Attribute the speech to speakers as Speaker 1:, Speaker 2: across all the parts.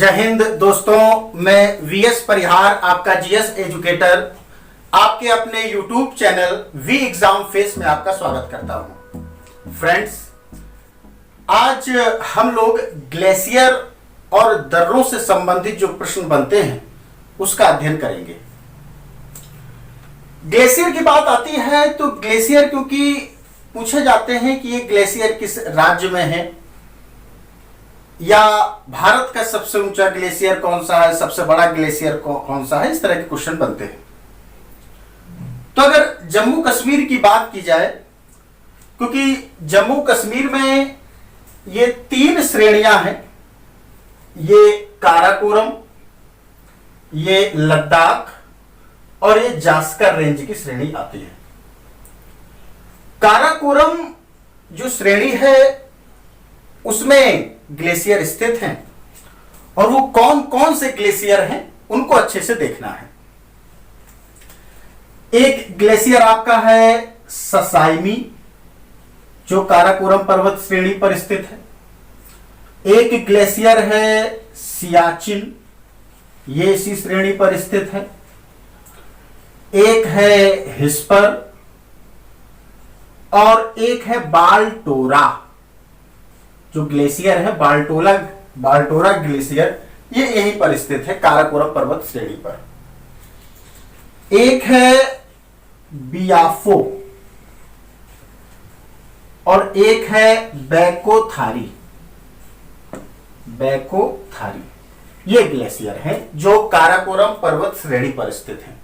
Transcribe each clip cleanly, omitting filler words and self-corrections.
Speaker 1: जय हिंद दोस्तों, मैं वीएस परिहार आपका जीएस एजुकेटर आपके अपने यूट्यूब चैनल वी एग्जाम फेस में आपका स्वागत करता हूं। फ्रेंड्स, आज हम लोग ग्लेशियर और दर्रों से संबंधित जो प्रश्न बनते हैं उसका अध्ययन करेंगे। ग्लेशियर की बात आती है तो ग्लेशियर क्योंकि पूछे जाते हैं कि ये ग्लेशियर किस राज्य में है, या भारत का सबसे ऊंचा ग्लेशियर कौन सा है, सबसे बड़ा ग्लेशियर कौन सा है, इस तरह के क्वेश्चन बनते हैं। तो अगर जम्मू कश्मीर की बात की जाए, क्योंकि जम्मू कश्मीर में ये 3 श्रेणियां हैं, ये काराकोरम, ये लद्दाख और ये जास्कर रेंज की श्रेणी आती है। काराकोरम जो श्रेणी है उसमें ग्लेशियर स्थित हैं और वो कौन कौन से ग्लेशियर हैं उनको अच्छे से देखना है। एक ग्लेशियर आपका है ससाइमी जो काराकोरम पर्वत श्रेणी पर स्थित है। एक ग्लेशियर है सियाचिन, ये इसी श्रेणी पर स्थित है। एक है हिस्पर और एक है बाल्टोरा जो ग्लेशियर है, बाल्टोरा ग्लेशियर, ये यहीं पर स्थित है काराकोरम पर्वत श्रेणी पर। एक है बियाफो और एक है बैकोथारी, ये ग्लेशियर है जो काराकोरम पर्वत श्रेणी पर स्थित है।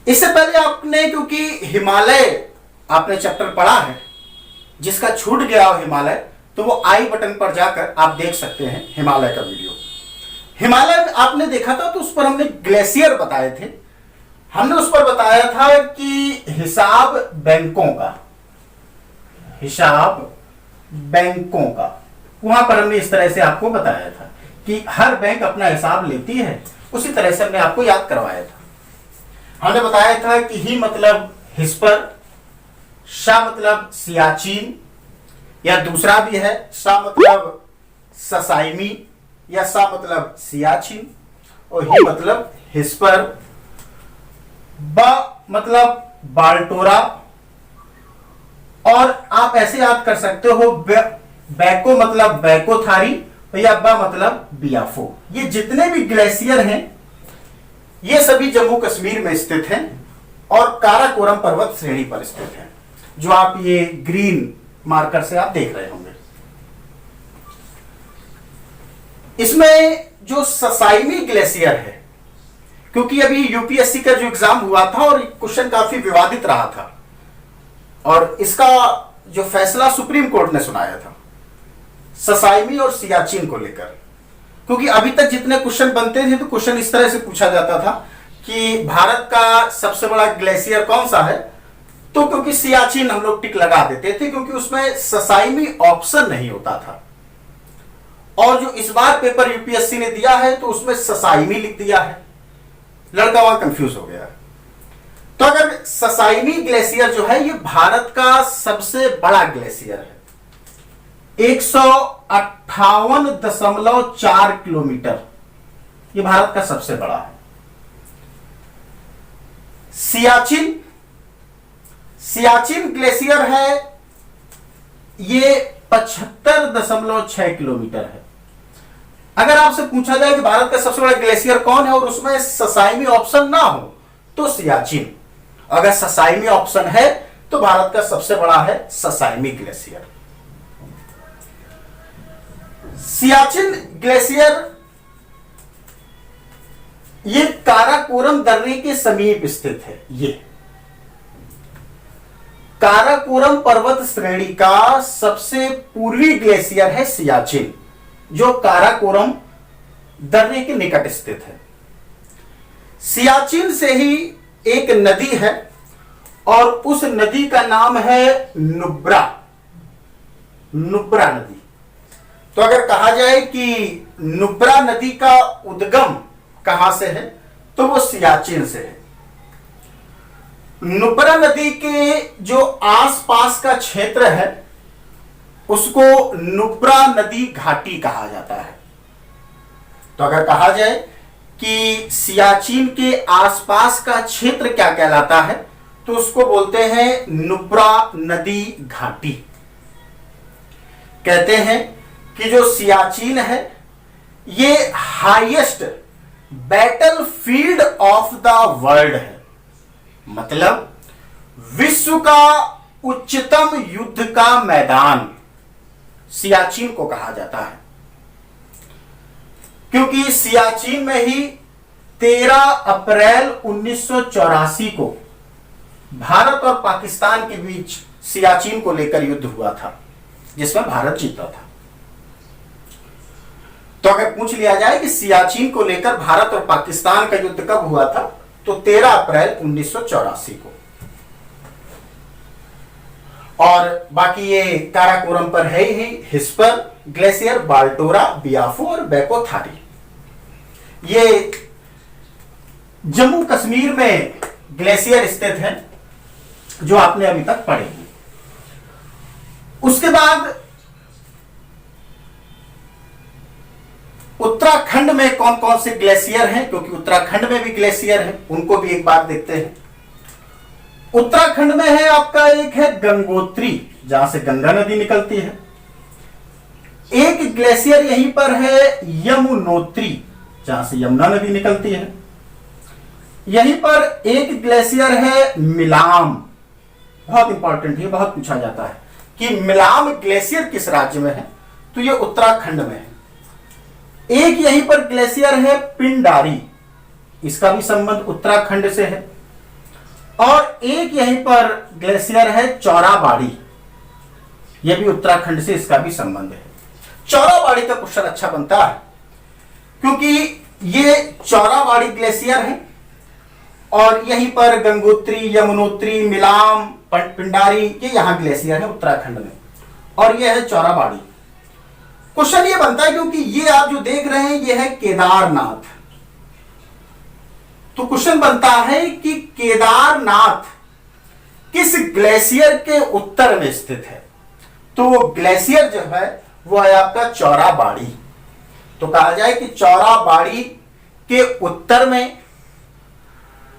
Speaker 1: इससे पहले आपने, क्योंकि हिमालय आपने चैप्टर पढ़ा है, जिसका छूट गया हो हिमालय, तो वो आई बटन पर जाकर आप देख सकते हैं हिमालय का वीडियो। हिमालय आपने देखा था तो उस पर हमने ग्लेशियर बताए थे। हमने उस पर बताया था कि हिसाब बैंकों का, वहां पर हमने इस तरह से आपको बताया था कि हर बैंक अपना हिसाब लेती है, उसी तरह से हमने आपको याद करवाया था। हमने बताया था कि ही मतलब हिस्पर, शा मतलब सियाचिन, या दूसरा भी है सा मतलब ससाइमी, या सा मतलब सियाचिन, और ही मतलब हिस्पर, बा मतलब बाल्टोरा, और आप ऐसे याद कर सकते हो बैको मतलब बैकोथारी, या बा मतलब बियाफो। ये जितने भी ग्लेशियर हैं ये सभी जम्मू कश्मीर में स्थित हैं और काराकोरम पर्वत श्रेणी पर स्थित हैं, जो आप ये ग्रीन मार्कर से आप देख रहे होंगे। इसमें जो ससाइमी ग्लेशियर है, क्योंकि अभी यूपीएससी का जो एग्जाम हुआ था और क्वेश्चन काफी विवादित रहा था और इसका जो फैसला सुप्रीम कोर्ट ने सुनाया था ससाइमी और सियाचिन को लेकर, क्योंकि अभी तक जितने क्वेश्चन बनते थे तो क्वेश्चन इस तरह से पूछा जाता था कि भारत का सबसे बड़ा ग्लेशियर कौन सा है, तो क्योंकि सियाचिन हम लोग टिक लगा देते थे क्योंकि उसमें ससाइमी ऑप्शन नहीं होता था, और जो इस बार पेपर यूपीएससी ने दिया है तो उसमें ससाइमी लिख दिया है, लड़का वहां कंफ्यूज हो गया। तो अगर ससाइमी ग्लेशियर जो है ये भारत का सबसे बड़ा ग्लेशियर है, 158.4 किलोमीटर, ये भारत का सबसे बड़ा है। सियाचिन ग्लेशियर है, ये 75.6 किलोमीटर है। अगर आपसे पूछा जाए कि भारत का सबसे बड़ा ग्लेशियर कौन है और उसमें ससाइमी ऑप्शन ना हो तो सियाचिन, अगर ससाइमी ऑप्शन है तो भारत का सबसे बड़ा है ससाइमी ग्लेशियर। सियाचिन ग्लेशियर ये काराकोरम दर्रे के समीप स्थित है। ये काराकोरम पर्वत श्रेणी का सबसे पूर्वी ग्लेशियर है सियाचिन, जो काराकोरम दर्रे के निकट स्थित है। सियाचिन से ही एक नदी है और उस नदी का नाम है नुब्रा नदी। तो अगर कहा जाए कि नुब्रा नदी का उद्गम कहां से है तो वो सियाचिन से है। नुब्रा नदी के जो आसपास का क्षेत्र है उसको नुब्रा नदी घाटी कहा जाता है। तो अगर कहा जाए कि सियाचिन के आसपास का क्षेत्र क्या कहलाता है, तो उसको बोलते हैं नुब्रा नदी घाटी। कहते हैं कि जो सियाचिन है ये highest battle field of the world है, मतलब विश्व का उच्चतम युद्ध का मैदान सियाचिन को कहा जाता है, क्योंकि सियाचिन में ही 13 अप्रैल 1984 को भारत और पाकिस्तान के बीच सियाचिन को लेकर युद्ध हुआ था, जिसमें भारत जीता था। तो अगर पूछ लिया जाए कि सियाचिन को लेकर भारत और पाकिस्तान का युद्ध कब हुआ था, तो 13 अप्रैल 1984 को। और बाकी ये काराकोरम पर है ही हिस्पर ग्लेशियर, बाल्टोरा, बियाफो और बेकोथारी। ये जम्मू कश्मीर में ग्लेशियर स्थित है, जो आपने अभी तक पढ़े हैं। उसके बाद उत्तराखंड में कौन कौन से ग्लेशियर हैं, क्योंकि उत्तराखंड में भी ग्लेशियर हैं, उनको भी एक बार देखते हैं। उत्तराखंड में है आपका, एक है गंगोत्री, जहां से गंगा नदी निकलती है। एक ग्लेशियर यहीं पर है यमुनोत्री, जहां से यमुना नदी निकलती है। यहीं पर एक ग्लेशियर है मिलाम, बहुत इंपॉर्टेंट है, बहुत पूछा जाता है कि मिलाम ग्लेशियर किस राज्य में है, तो ये उत्तराखंड में है। एक यहीं पर ग्लेशियर है पिंडारी, इसका भी संबंध उत्तराखंड से है। और एक यहीं पर ग्लेशियर है चौराबाड़ी, यह भी उत्तराखंड से, इसका भी संबंध है। चौराबाड़ी का क्वेश्चन अच्छा बनता है, क्योंकि ये चौराबाड़ी ग्लेशियर है और यहीं पर गंगोत्री, यमुनोत्री, मिलाम, पिंडारी, ये यहां ग्लेशियर है उत्तराखंड में, और ये है चौराबाड़ी। क्वेश्चन ये बनता है क्योंकि ये आप जो देख रहे हैं ये है केदारनाथ, तो क्वेश्चन बनता है कि केदारनाथ किस ग्लेशियर के उत्तर में स्थित है, तो वो ग्लेशियर जो है वो है आपका चौराबाड़ी। तो कहा जाए कि चौराबाड़ी के उत्तर में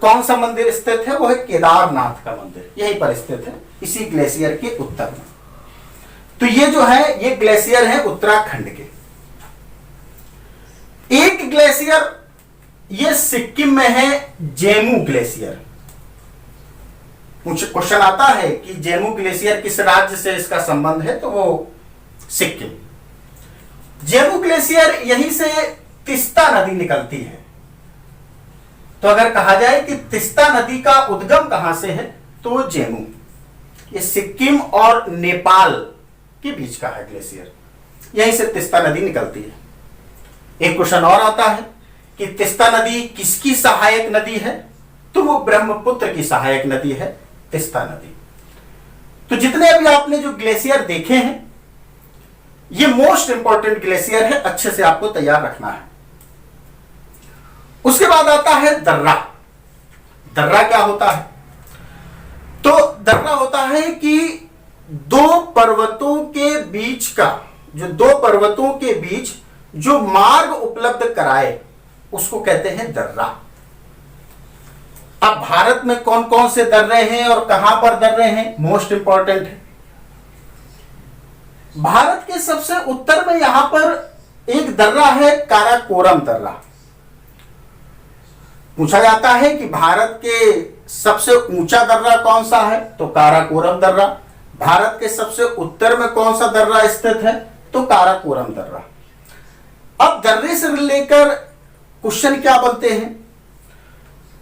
Speaker 1: कौन सा मंदिर स्थित है, वो है केदारनाथ का मंदिर, यहीं पर स्थित है, इसी ग्लेशियर के उत्तर में। तो ये जो है ये ग्लेशियर है उत्तराखंड के। एक ग्लेशियर ये सिक्किम में है जेमू ग्लेशियर। क्वेश्चन आता है कि जेमू ग्लेशियर किस राज्य से इसका संबंध है, तो वो सिक्किम। जेमू ग्लेशियर यहीं से तिस्ता नदी निकलती है। तो अगर कहा जाए कि तिस्ता नदी का उद्गम कहां से है, तो वो जेमू, ये सिक्किम और नेपाल के बीच का है ग्लेशियर, यहीं से तिस्ता नदी निकलती है। एक क्वेश्चन और आता है कि तिस्ता नदी किसकी सहायक नदी है, तो वो ब्रह्मपुत्र की सहायक नदी है तिस्ता नदी। तो जितने अभी आपने जो ग्लेशियर देखे हैं ये मोस्ट इंपॉर्टेंट ग्लेशियर है, अच्छे से आपको तैयार रखना है। उसके बाद आता है दर्रा। दर्रा क्या होता है, तो दर्रा होता है कि दो पर्वतों के बीच का, जो दो पर्वतों के बीच जो मार्ग उपलब्ध कराए उसको कहते हैं दर्रा। अब भारत में कौन कौन से दर्रे हैं और कहां पर दर्रे हैं, मोस्ट इंपॉर्टेंट है। भारत के सबसे उत्तर में यहां पर एक दर्रा है काराकोरम दर्रा। पूछा जाता है कि भारत के सबसे ऊंचा दर्रा कौन सा है, तो काराकोरम दर्रा। भारत के सबसे उत्तर में कौन सा दर्रा स्थित है, तो काराकोरम दर्रा। अब दर्रे से लेकर क्वेश्चन क्या बनते हैं,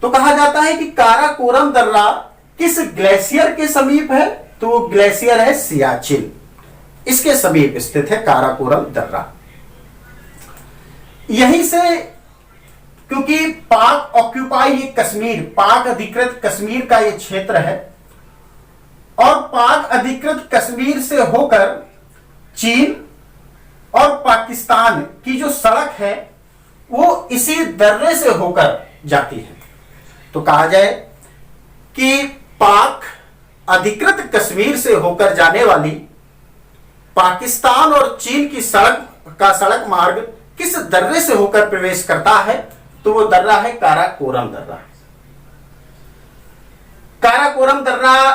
Speaker 1: तो कहा जाता है कि काराकोरम दर्रा किस ग्लेशियर के समीप है, तो वो ग्लेशियर है सियाचिन, इसके समीप स्थित है काराकोरम दर्रा। यहीं से, क्योंकि पाक ऑक्यूपाई ये कश्मीर, पाक अधिकृत कश्मीर का ये क्षेत्र है, और पाक अधिकृत कश्मीर से होकर चीन और पाकिस्तान की जो सड़क है वो इसी दर्रे से होकर जाती है। तो कहा जाए कि पाक अधिकृत कश्मीर से होकर जाने वाली पाकिस्तान और चीन की सड़क मार्ग किस दर्रे से होकर प्रवेश करता है, तो वो दर्रा है काराकोरम दर्रा। काराकोरम दर्रा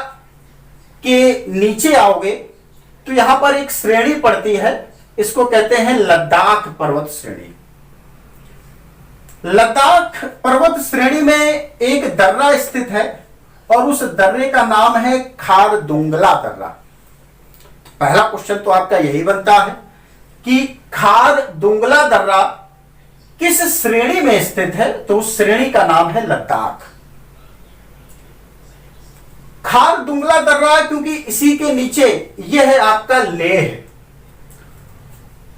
Speaker 1: के नीचे आओगे तो यहां पर एक श्रेणी पड़ती है, इसको कहते हैं लद्दाख पर्वत श्रेणी। लद्दाख पर्वत श्रेणी में एक दर्रा स्थित है और उस दर्रे का नाम है खारदुंगला दर्रा। पहला क्वेश्चन तो आपका यही बनता है कि खारदुंगला दर्रा किस श्रेणी में स्थित है, तो उस श्रेणी का नाम है लद्दाख। खारदुंगला दर्रा क्योंकि इसी के नीचे यह है आपका लेह,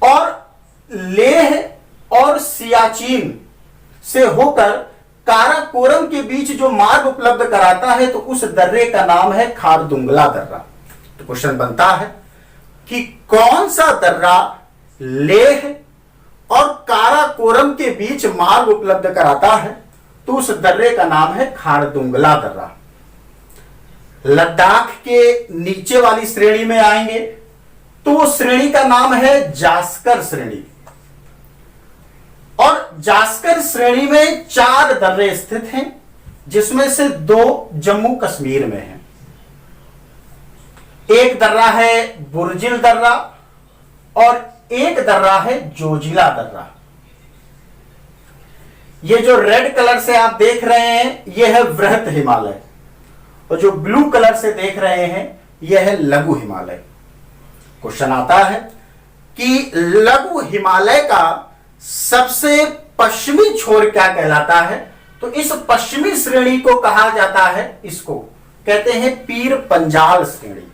Speaker 1: और लेह और सियाचिन से होकर काराकोरम के बीच जो मार्ग उपलब्ध कराता है, तो उस दर्रे का नाम है खारदुंगला दर्रा। तो क्वेश्चन बनता है कि कौन सा दर्रा लेह और काराकोरम के बीच मार्ग उपलब्ध कराता है, तो उस दर्रे का नाम है खारदुंगला दर्रा। लद्दाख के नीचे वाली श्रेणी में आएंगे तो वो श्रेणी का नाम है जास्कर श्रेणी, और जास्कर श्रेणी में 4 दर्रे स्थित हैं, जिसमें से 2 जम्मू कश्मीर में हैं। एक दर्रा है बुर्जिल दर्रा और एक दर्रा है जोजिला दर्रा। ये जो रेड कलर से आप देख रहे हैं, यह है वृहत हिमालय, और जो ब्लू कलर से देख रहे हैं, यह है लघु हिमालय। क्वेश्चन आता है कि लघु हिमालय का सबसे पश्चिमी छोर क्या कहलाता है, तो इस पश्चिमी श्रेणी को कहा जाता है, इसको कहते हैं पीर पंजाल श्रेणी,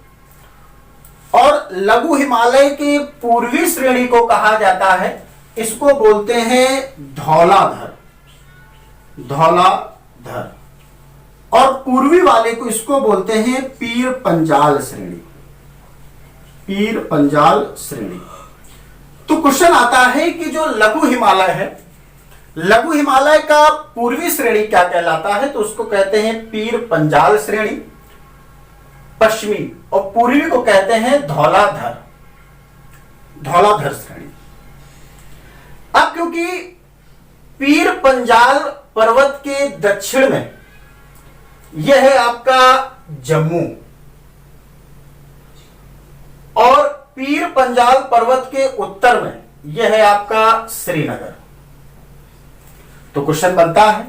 Speaker 1: और लघु हिमालय की पूर्वी श्रेणी को कहा जाता है, इसको बोलते हैं धौलाधर, धौलाधर, और पूर्वी वाले को इसको बोलते हैं पीर पंजाल श्रेणी, पीर पंजाल श्रेणी। तो क्वेश्चन आता है कि जो लघु हिमालय है, लघु हिमालय का पूर्वी श्रेणी क्या कहलाता है, तो उसको कहते हैं पीर पंजाल श्रेणी पश्चिमी, और पूर्वी को कहते हैं धौलाधर, धौलाधर श्रेणी। अब क्योंकि पीर पंजाल पर्वत के दक्षिण में यह है आपका जम्मू, और पीर पंजाल पर्वत के उत्तर में यह है आपका श्रीनगर, तो क्वेश्चन बनता है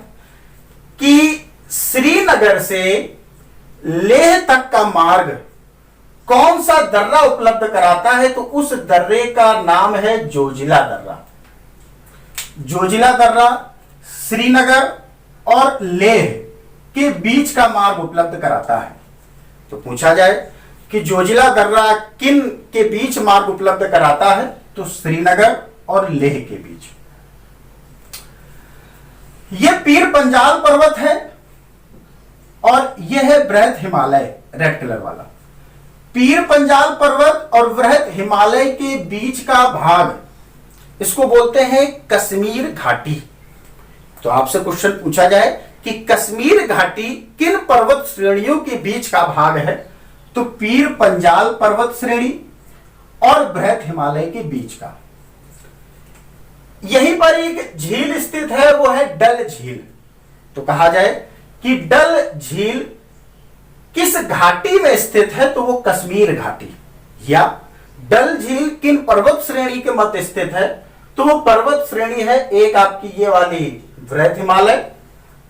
Speaker 1: कि श्रीनगर से लेह तक का मार्ग कौन सा दर्रा उपलब्ध कराता है, तो उस दर्रे का नाम है जोजिला दर्रा। जोजिला दर्रा श्रीनगर और लेह के बीच का मार्ग उपलब्ध कराता है। तो पूछा जाए कि जोजिला दर्रा किन के बीच मार्ग उपलब्ध कराता है, तो श्रीनगर और लेह के बीच। यह पीर पंजाल पर्वत है और यह है बृहत हिमालय, रेड कलर वाला। पीर पंजाल पर्वत और बृहत हिमालय के बीच का भाग, इसको बोलते हैं कश्मीर घाटी। तो आपसे क्वेश्चन पूछा जाए कि कश्मीर घाटी किन पर्वत श्रेणियों के बीच का भाग है, तो पीर पंजाल पर्वत श्रेणी और बृहत हिमालय के बीच का। यहीं पर एक झील स्थित है, वो है डल झील। तो कहा जाए कि डल झील किस घाटी में स्थित है, तो वो कश्मीर घाटी। या डल झील किन पर्वत श्रेणी के मध्य स्थित है, तो वो पर्वत श्रेणी है एक आपकी ये वाली बृहत हिमालय,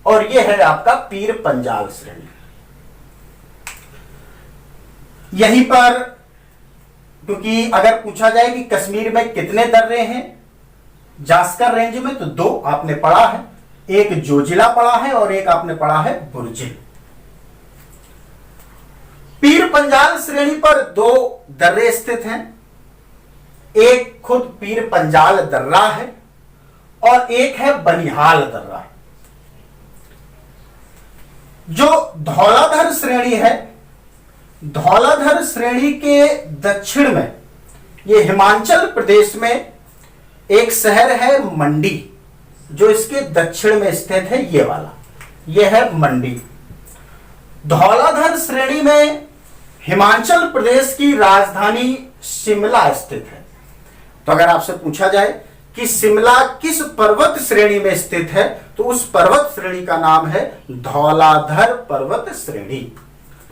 Speaker 1: और ये है आपका पीर पंजाल श्रेणी। यहीं पर क्योंकि अगर पूछा जाए कि कश्मीर में कितने दर्रे हैं जास्कर रेंज में, तो 2 आपने पढ़ा है, एक जोजिला पढ़ा है और एक आपने पढ़ा है बुर्जिल। पीर पंजाल श्रेणी पर 2 दर्रे स्थित हैं, एक खुद पीर पंजाल दर्रा है और एक है बनिहाल दर्रा। जो धौलाधर श्रेणी है, धौलाधर श्रेणी के दक्षिण में, ये हिमाचल प्रदेश में एक शहर है मंडी, जो इसके दक्षिण में स्थित है, ये वाला, ये है मंडी। धौलाधर श्रेणी में हिमाचल प्रदेश की राजधानी शिमला स्थित है। तो अगर आपसे पूछा जाए कि शिमला किस पर्वत श्रेणी में स्थित है, तो उस पर्वत श्रेणी का नाम है धौलाधर पर्वत श्रेणी,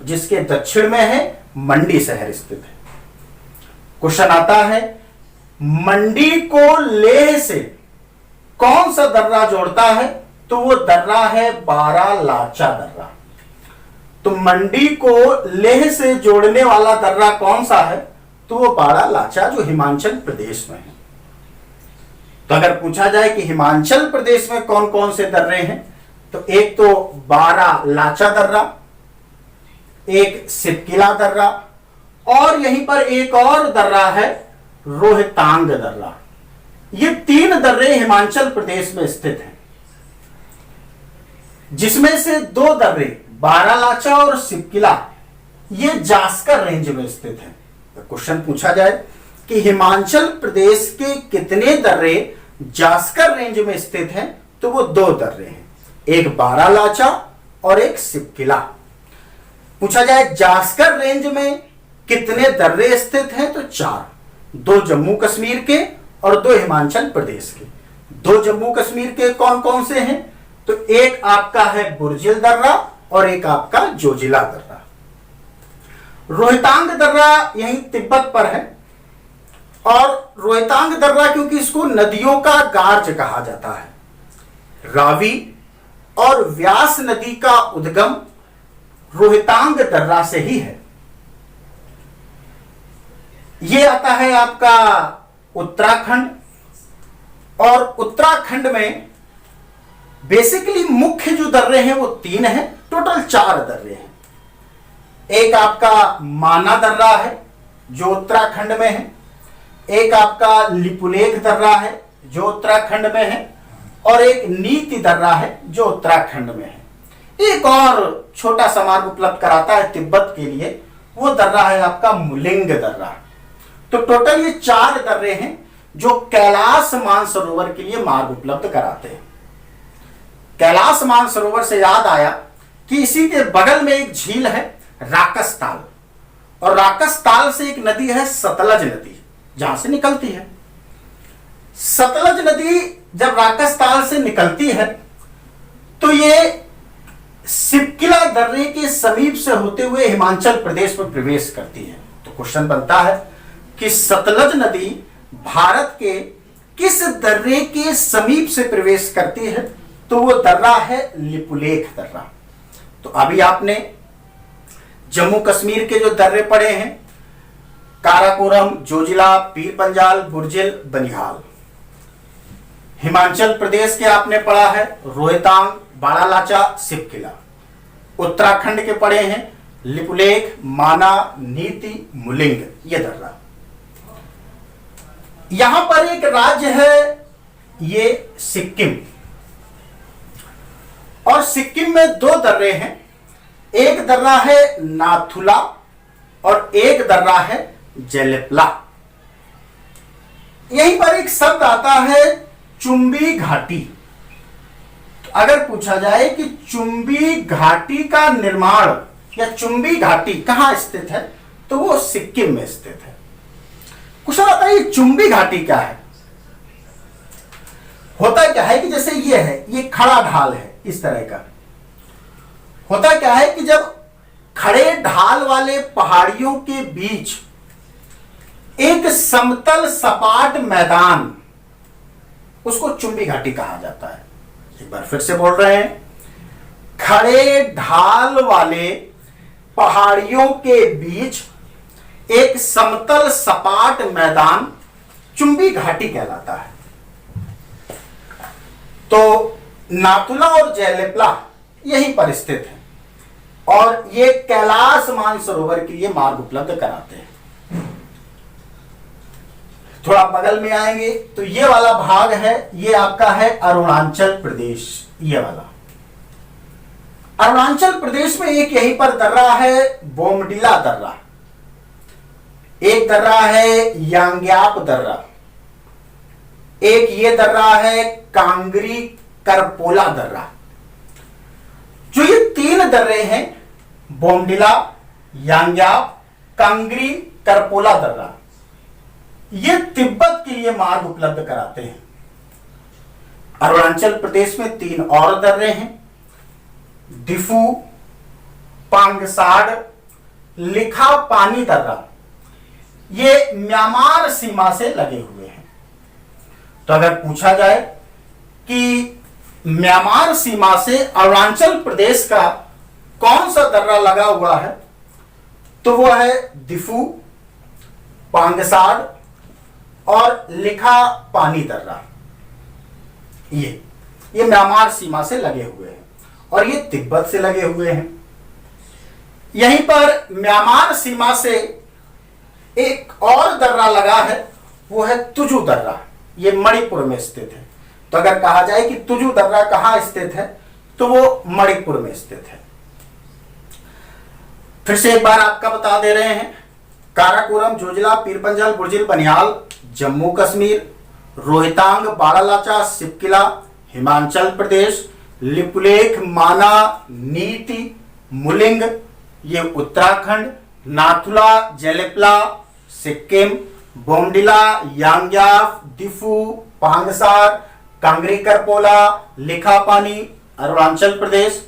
Speaker 1: जिसके दक्षिण में है मंडी शहर स्थित है। क्वेश्चन आता है, मंडी को लेह से कौन सा दर्रा जोड़ता है, तो वो दर्रा है बारालाचा दर्रा। तो मंडी को लेह से जोड़ने वाला दर्रा कौन सा है, तो वो बारालाचा, जो हिमाचल प्रदेश में है। तो अगर पूछा जाए कि हिमाचल प्रदेश में कौन कौन से दर्रे हैं, तो एक तो बारालाचा दर्रा, एक सिपकिला दर्रा, और यहीं पर एक और दर्रा है रोहतांग दर्रा। ये 3 दर्रे हिमाचल प्रदेश में स्थित हैं, जिसमें से 2 दर्रे बारालाचा और सिपकिला ये जास्कर रेंज में स्थित हैं। तो क्वेश्चन पूछा जाए कि हिमाचल प्रदेश के कितने दर्रे जास्कर रेंज में स्थित हैं, तो वो 2 दर्रे हैं, एक बारालाचा और एक सिपकिला। पूछा जाए जास्कर रेंज में कितने दर्रे स्थित हैं, तो 4, 2 जम्मू कश्मीर के और 2 हिमाचल प्रदेश के। 2 जम्मू कश्मीर के कौन कौन से हैं, तो एक आपका है बुर्जिल दर्रा और एक आपका जोजिला दर्रा। रोहतांग दर्रा यहीं तिब्बत पर है, और रोहतांग दर्रा क्योंकि इसको नदियों का गार्ज कहा जाता है, रावी और व्यास नदी का उद्गम रोहतांग दर्रा से ही है। ये आता है आपका उत्तराखंड, और उत्तराखंड में बेसिकली मुख्य जो दर्रे हैं वो 3 हैं, टोटल 4 दर्रे हैं। एक आपका माना दर्रा है जो उत्तराखंड में है, एक आपका लिपुलेख दर्रा है जो उत्तराखंड में है, और एक नीति दर्रा है जो उत्तराखंड में है। एक और छोटा सा मार्ग उपलब्ध कराता है तिब्बत के लिए, वो दर्रा है आपका मुलिंग दर्रा। तो टोटल ये 4 दर्रे हैं जो कैलाश मानसरोवर के लिए मार्ग उपलब्ध कराते हैं। कैलाश मानसरोवर से याद आया कि इसी के बगल में एक झील है राकसताल, और राकसताल से एक नदी है सतलज नदी, जहां से निकलती है। सतलज नदी जब राकसताल से निकलती है तो ये सिपकिला दर्रे के समीप से होते हुए हिमाचल प्रदेश में प्रवेश करती है। तो क्वेश्चन बनता है कि सतलज नदी भारत के किस दर्रे के समीप से प्रवेश करती है, तो वो दर्रा है लिपुलेख दर्रा। तो अभी आपने जम्मू कश्मीर के जो दर्रे पड़े हैं, काराकोरम, जोजिला, पीर पंजाल, बुर्जिल, बनिहाल। हिमाचल प्रदेश के आपने पढ़ा है रोहतांग, बारालाचा, सिपकिला। उत्तराखंड के पढ़े हैं लिपुलेख, माना, नीति, मुलिंग, ये दर्रा। यहां पर एक राज्य है ये सिक्किम, और सिक्किम में 2 दर्रे हैं, एक दर्रा है नाथुला और एक दर्रा है जेलेपला। यहीं पर एक शब्द आता है चुंबी घाटी। तो अगर पूछा जाए कि चुंबी घाटी का निर्माण या चुंबी घाटी कहां स्थित है, तो वो सिक्किम में स्थित है। क्वेश्चन आता है ये चुंबी घाटी क्या है। होता क्या है कि जैसे ये है, ये खड़ा ढाल है, इस तरह का होता क्या है कि जब खड़े ढाल वाले पहाड़ियों के बीच एक समतल सपाट मैदान, उसको चुंबी घाटी कहा जाता है। एक बार फिर से बोल रहे हैं, खड़े ढाल वाले पहाड़ियों के बीच एक समतल सपाट मैदान चुंबी घाटी कहलाता है। तो नाथुला और जेलेपला यहीं पर स्थित है, और ये कैलाश मानसरोवर के लिए मार्ग उपलब्ध कराते हैं। थोड़ा बगल में आएंगे तो ये वाला भाग है, ये आपका है अरुणाचल प्रदेश। ये वाला अरुणाचल प्रदेश में एक यहीं पर दर्रा है बोमडिला दर्रा, एक दर्रा है यांग्याप दर्रा, एक ये दर्रा है कांगरी करपोला दर्रा। जो ये 3 दर्रे हैं, बोमडिला, यांग्याप, कांगरी, करपोला दर्रा, ये तिब्बत के लिए मार्ग उपलब्ध कराते हैं। अरुणाचल प्रदेश में 3 और दर्रे हैं, दिफू, पांगसाड, लिखा पानी दर्रा। ये म्यांमार सीमा से लगे हुए हैं। तो अगर पूछा जाए कि म्यांमार सीमा से अरुणाचल प्रदेश का कौन सा दर्रा लगा हुआ है, तो वो है दिफू, पांगसाड और लिखा पानी दर्रा। ये म्यांमार सीमा से लगे हुए हैं और ये तिब्बत से लगे हुए हैं। यहीं पर म्यांमार सीमा से एक और दर्रा लगा है, वो है तुजू दर्रा। ये मणिपुर में स्थित है। तो अगर कहा जाए कि तुजू दर्रा कहां स्थित है, तो वो मणिपुर में स्थित है। फिर से एक बार आपका बता दे रहे हैं, काराकोरम, जोजिला, पीरपंजल, बुर्जिल, बनिहाल जम्मू कश्मीर, रोहतांग, बारालाचा, सिपकिला हिमाचल प्रदेश, लिपुलेख, माना, नीति, मुलिंग ये उत्तराखंड, नाथुला, जेलेपला सिक्किम, बोमडिला, यांग्याफ, दिफू, पांगसार, कांगरी करपोला, लिखापानी अरुणाचल प्रदेश,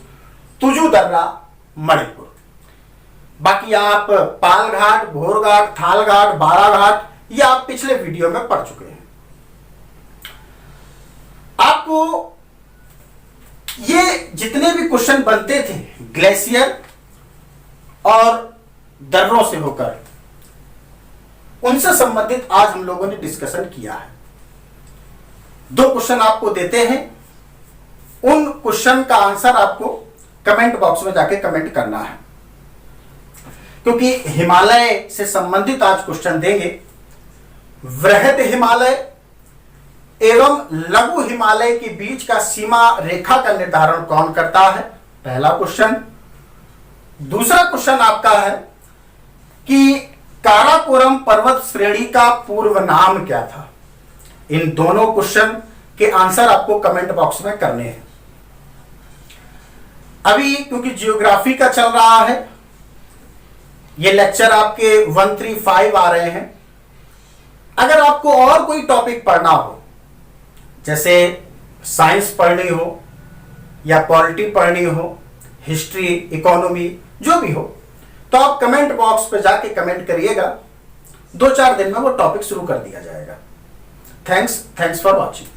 Speaker 1: तुजू दर्रा मणिपुर। बाकी आप पालघाट, भोरघाट, थालघाट, बाराघाट ये आप पिछले वीडियो में पढ़ चुके हैं। आपको ये जितने भी क्वेश्चन बनते थे ग्लेशियर और दर्रों से होकर, उनसे संबंधित आज हम लोगों ने डिस्कशन किया है। 2 क्वेश्चन आपको देते हैं, उन क्वेश्चन का आंसर आपको कमेंट बॉक्स में जाके कमेंट करना है, क्योंकि हिमालय से संबंधित आज क्वेश्चन देंगे। वृहद हिमालय एवं लघु हिमालय के बीच का सीमा रेखा का निर्धारण कौन करता है, पहला क्वेश्चन। दूसरा क्वेश्चन आपका है कि काराकोरम पर्वत श्रेणी का पूर्व नाम क्या था। इन दोनों क्वेश्चन के आंसर आपको कमेंट बॉक्स में करने हैं। अभी क्योंकि जियोग्राफी का चल रहा है, ये लेक्चर आपके 135 आ रहे हैं। अगर आपको और कोई टॉपिक पढ़ना हो, जैसे साइंस पढ़नी हो या पॉलिटी पढ़नी हो, हिस्ट्री, इकोनॉमी जो भी हो, तो आप कमेंट बॉक्स पे जाके कमेंट करिएगा। 2-4 दिन में वो टॉपिक शुरू कर दिया जाएगा। Thanks for watching.